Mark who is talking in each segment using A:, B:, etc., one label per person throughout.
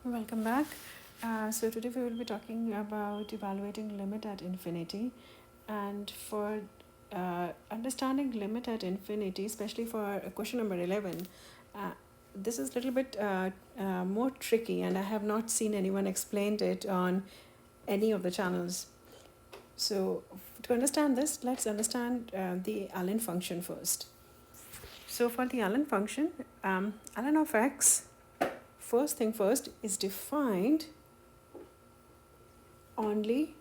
A: Welcome back. So today we will be talking about evaluating limit at infinity, and for understanding limit at infinity, especially for question number 11, uh, this is a little bit more tricky, and I have not seen anyone explained it on any of the channels. So to understand this, let's understand the Allen function first. So for the Allen function, Allen of x, first thing first, is defined only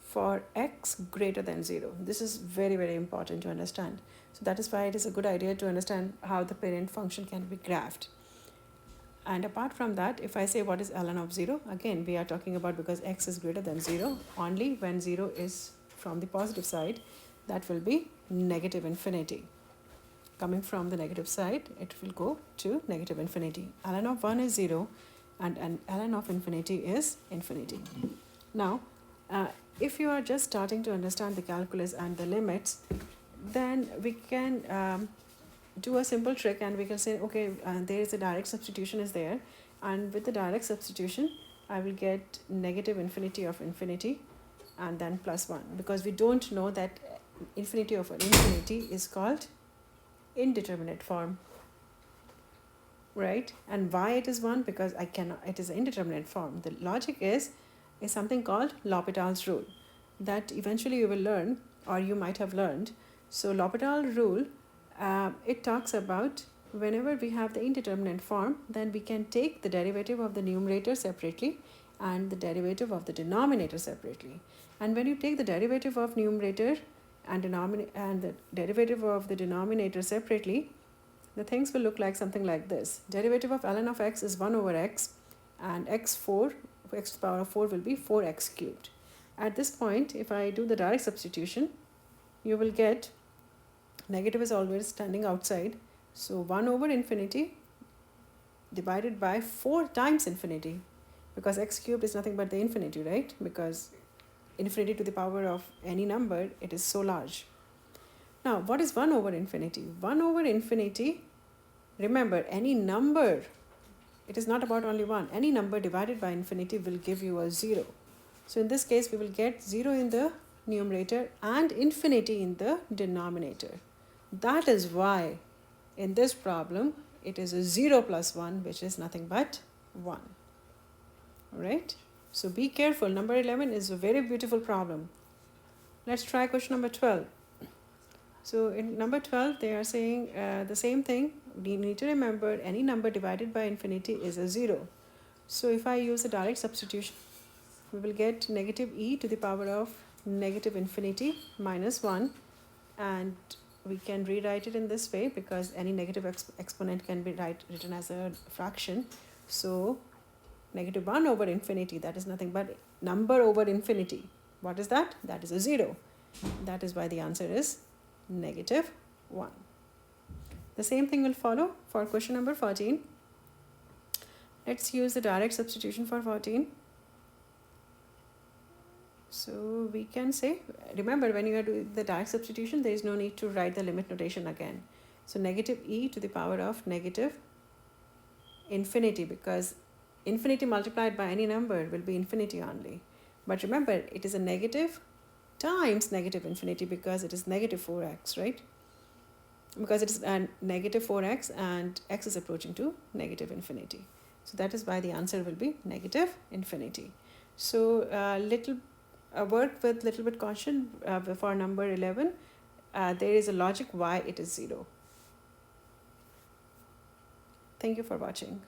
A: for x greater than 0. This is very, very important to understand. So that is why it is a good idea to understand how the parent function can be graphed. And apart from that, if I say what is ln of 0, again we are talking about because x is greater than 0, only when 0 is from the positive side, that will be negative infinity. Coming from the negative side, it will go to negative infinity. Ln of 1 is 0 and ln of infinity is infinity. Now, if you are just starting to understand the calculus and the limits, then we can do a simple trick and we can say, okay, there is a direct substitution is there, and with the direct substitution, I will get negative infinity of infinity and then plus 1, because we don't know that infinity of infinity is called indeterminate form, right? And why it is 1? Because I cannot, it is an indeterminate form. The logic is something called L'Hopital's rule that eventually you will learn, or you might have learned. So L'Hopital rule, it talks about whenever we have the indeterminate form, then we can take the derivative of the numerator separately and the derivative of the denominator separately. And when you take the derivative of numerator and the derivative of the denominator separately, the things will look like something like this. Derivative of ln of x is 1 over x, and x to the power of 4 will be 4x cubed. At this point, if I do the direct substitution, you will get negative is always standing outside. So 1 over infinity divided by 4 times infinity, because x cubed is nothing but the infinity, right? Because infinity to the power of any number, it is so large. Now, what is 1 over infinity? 1 over infinity, remember, any number, it is not about only 1. Any number divided by infinity will give you a 0. So in this case, we will get 0 in the numerator and infinity in the denominator. That is why in this problem, it is a 0 plus 1, which is nothing but 1. Alright? So be careful. Number 11 is a very beautiful problem. Let's try question number 12. So in number 12, they are saying the same thing. We need to remember any number divided by infinity is a 0. So if I use a direct substitution, we will get negative e to the power of negative infinity minus 1, and we can rewrite it in this way because any negative exponent can be written as a fraction. So negative 1 over infinity, that is nothing but number over infinity. What is that? That is a 0. That is why the answer is negative 1. The same thing will follow for question number 14. Let's use the direct substitution for 14. So we can say, remember, when you are doing the direct substitution, there is no need to write the limit notation again. So negative e to the power of negative infinity, because infinity multiplied by any number will be infinity only. But remember, it is a negative times negative infinity because it is negative 4x, right? Because it is a negative 4x and x is approaching to negative infinity. So that is why the answer will be negative infinity. So work with little bit caution for number 11. There is a logic why it is 0. Thank you for watching.